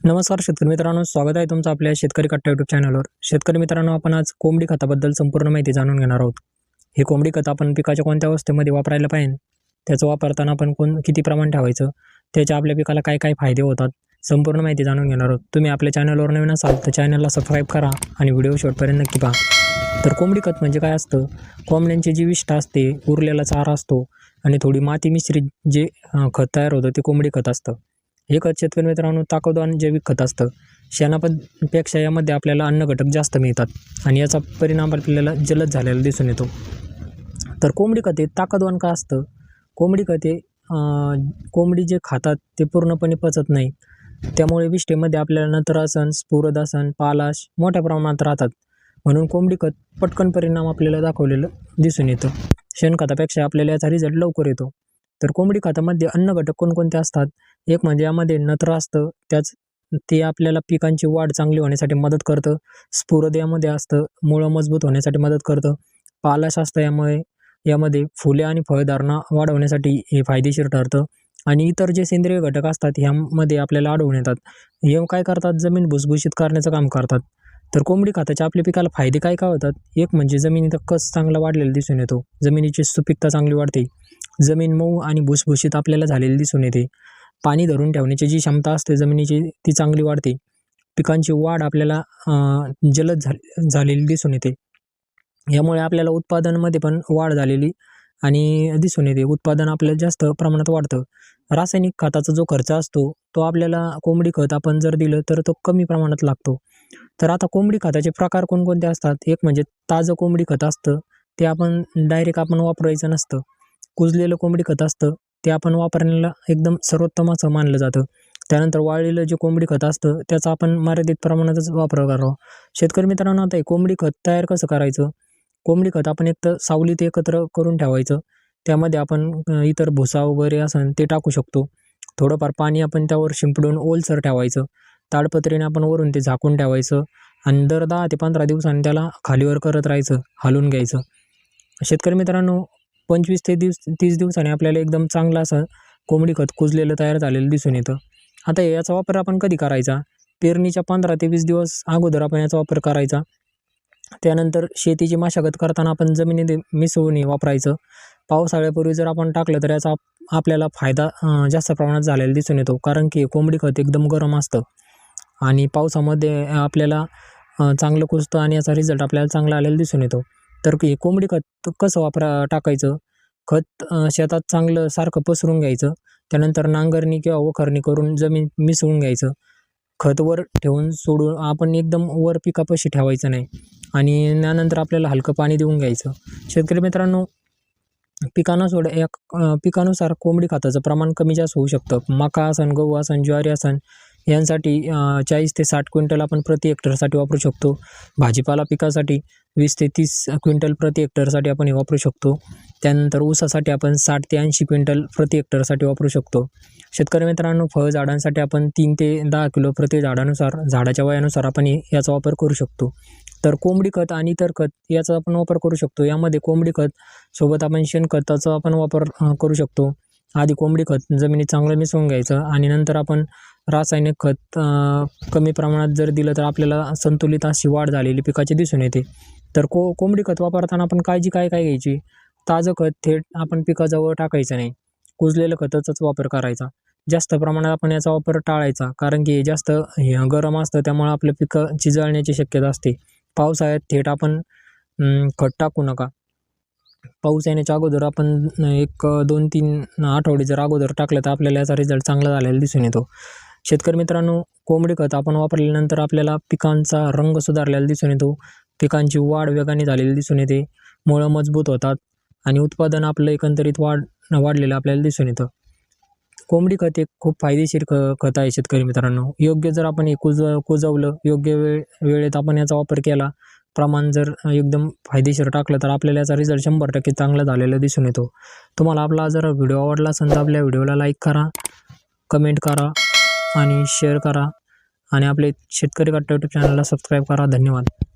नमस्कार शेतकरी मित्रांनो, स्वागत आहे तुमचं आपल्या शेतकरी कट्टा यूट्यूब चॅनलवर। शेतकरी मित्रांनो, आपण आज कोंबडी खताबद्दल संपूर्ण माहिती जाणून घेणार आहोत। हे कोंबडी खत आपण पिकाच्या कोणत्या अवस्थेमध्ये वापरायला पाहिजे, त्याचं वापरताना आपण किती प्रमाण ठेवायचं, त्याचे आपल्या पिकाला काय काय फायदे होतात, संपूर्ण माहिती जाणून घेणार आहोत। तुम्ही आपल्या चॅनलवर नवीन असाल तर चॅनलला सबस्क्राईब करा आणि व्हिडिओ शेवटपर्यंत नक्की पहा। तर कोंबडी खत म्हणजे काय असतं? कोंबड्यांची जी विष्ठ असते, उरलेला चारा असतो आणि थोडी माती मिश्रित जे खत तयार होतं ते कोंबडी खत असतं। हे खत शेतकरी मित्रांनो ताकदवान जैविक खत असतं। शेणापेक्षा यामध्ये आपल्याला अन्न घटक जास्त मिळतात आणि याचा परिणाम आपल्याला जलद झालेला दिसून येतो। तर कोंबडी खत हे ताकदवान का असतं? कोंबडी खत हे कोंबडी जे खातात ते पूर्णपणे पचत नाही, त्यामुळे विष्ठेमध्ये आपल्याला नत्रआसन, स्फुरदासन, पालाश मोठ्या प्रमाणात राहतात, म्हणून कोंबडी खत पटकन परिणाम आपल्याला दाखवलेलं दिसून येतं। शेणखतापेक्षा आपल्याला याचा रिझल्ट लवकर येतो। तर कोंबडी खतामध्ये अन्न घटक कोणकोणते असतात? एक म्हणजे यामध्ये नत्र असतं, ते आपल्याला पिकांची वाढ चांगली होण्यासाठी मदत करतं। स्फुरद यामध्ये असतं, मुळं मजबूत होण्यासाठी मदत करतं। पालाश असतं यामध्ये फुले आणि फळधारणा वाढवण्यासाठी हे फायदेशीर ठरतं। आणि इतर जे सेंद्रिय घटक असतात ह्यामध्ये आपल्याला आढळून येतात। हे काय करतात? जमीन भुसभुशीत करण्याचं काम करतात। तर कोंबडी खताचे आपल्या पिकाला फायदे काय काय होतात? एक म्हणजे जमिनीचा कस चांगला वाढलेला दिसून येतो, जमिनीची सुपीकता चांगली वाढते, जमीन मऊ आणि भुसभुशीत आपल्याला झालेली दिसून येते। पाणी धरून ठेवण्याची जी क्षमता असते जमिनीची ती चांगली वाढते। पिकांची वाढ आपल्याला जलद झालेली दिसून येते। यामुळे आपल्याला उत्पादनामध्ये पण वाढ झालेली आणि दिसून येते, उत्पादन आपल्याला जास्त प्रमाणात वाढतं। रासायनिक खताचा जो खर्च असतो तो आपल्याला कोंबडी खत आपण जर दिलं तर तो कमी प्रमाणात लागतो। तर आता कोंबडी खताचे प्रकार कोणकोणते असतात? एक म्हणजे ताजं कोंबडी खत असतं, ते आपण डायरेक्ट वापरायचं नसतं। कुजलेलं कोंबडी खत असतं, ते आपण वापरण्याला एकदम सर्वोत्तम असं मानलं जातं। त्यानंतर वाळलेलं जे कोंबडी खत असतं त्याचा आपण मर्यादित प्रमाणातच वापर करावा। शेतकरी मित्रांनो, आता हे कोंबडी खत तयार कसं करायचं? कोंबडी खत आपण एक तर सावलीत एकत्र करून ठेवायचं, त्यामध्ये आपण इतर भुसा वगैरे असं ते टाकू शकतो। थोडंफार पाणी आपण त्यावर शिंपडून ओलसर ठेवायचं, ताडपत्रीने आपण वरून ते झाकून ठेवायचं आणि दर 10 ते 15 दिवसांनी त्याला खालीवर करत राहायचं, हलवून घ्यायचं। शेतकरी मित्रांनो, 25 ते 30 दिवसांनी आपल्याला एकदम चांगलं असं कोंबडी खत कुजलेलं तयार झालेलं दिसून येतं। आता याचा वापर आपण कधी करायचा? पेरणीच्या 15 ते 20 दिवस अगोदर आपण याचा वापर करायचा। त्यानंतर शेतीची मशागत करताना आपण जमिनीत मिसळून वापरायचं। पावसाळ्यापूर्वी जर आपण टाकलं तर याचा आपल्याला फायदा जास्त प्रमाणात झालेला दिसून येतो, कारण की कोंबडी खत एकदम गरम असतं आणि पावसामध्ये आपल्याला चांगलं कुजतं आणि याचा रिझल्ट आपल्याला चांगला आलेला दिसून येतो। तर कोंबडी खत कसं टाकायचं? खत शेतात चांगलं सारखं पसरून घ्यायचं, त्यानंतर नांगरणी किंवा वखरणी करून जमीन मिसळून घ्यायचं। खत वर ठेवून सोडून आपण एकदम वर पिकापाशी ठेवायचं नाही आणि त्यानंतर आपल्याला हलकं पाणी देऊन घ्यायचं। शेतकरी मित्रांनो, पिकानुसार कोंबडी खताचं प्रमाण कमी जास्त होऊ शकतं। मका असन, गहू असन, ज्वारी असन यांसाठी 40 ते 60 क्विंटल आपण प्रति हेक्टरसाठी वापरू शकतो। भाजीपाला पिकासाठी 20 ते 30 क्विंटल प्रति हेक्टरसाठी आपण हे वापरू शकतो। त्यानंतर ऊसासाठी आपण 60 ते 80 क्विंटल प्रति हेक्टरसाठी वापरू शकतो। शेतकरी मित्रांनो, फळझाडांसाठी आपण 3 ते 10 किलो प्रति झाडानुसार, झाडाच्या वयानुसार आपण याचा वापर करू शकतो। तर कोंबडी खत आणि इतर खत याचा आपण वापर करू शकतो। यामध्ये कोंबडी खत सोबत आपण शेणखताचा आपण वापर करू शकतो। आधी कोंबडी खत जमिनीत चांगलं मिसळून घ्यायचं आणि नंतर आपण रासायनिक खत कमी प्रमाणात जर दिलं तर आपल्याला संतुलित अशी वाढ झालेली पिकाची दिसून येते। तर कोंबडी खत वापरताना आपण काळजी काय काय घ्यायची? ताजं खत थेट आपण पिकाजवळ टाकायचं नाही, कुजलेलं खताचाच वापर करायचा। जास्त प्रमाणात आपण याचा वापर टाळायचा, कारण की जास्त गरम असतं त्यामुळे आपल्या पिकाची जळण्याची शक्यता असते। पावसाळ्यात थेट आपण खत टाकू नका। पाऊस येण्याच्या अगोदर आपण 1-2-3 आठवडे जर अगोदर टाकलं तर आपल्याला याचा रिझल्ट चांगला झालेला दिसून येतो। शेतकरी मित्रांनो, कोंबडी खत आपण वापरल्यानंतर आपल्याला पिकांचा रंग सुधारलेला दिसून येतो, पिकांची वाढ वेगाने झालेली दिसून येते, मुळं मजबूत होतात आणि उत्पादन आपलं एकंदरीत वाढलेलं आपल्याला दिसून येतं। कोंबडी खत एक खूप फायदेशीर खत आहे शेतकरी मित्रांनो। योग्य जर आपण कुजवलं, योग्य वेळेत आपण याचा वापर केला, प्रमाण जर एकदम फायदेशीर टाकलं तर आपल्याला याचा रिझल्ट 100% चांगला झालेला दिसून येतो। तुम्हाला आपला जर व्हिडिओ आवडला असेल तर आपल्या व्हिडिओला लाईक करा, कमेंट करा आणि शेअर करा आणि आपले शेतकरी कट्टा यूट्यूब चॅनलला सबस्क्राईब करा। धन्यवाद।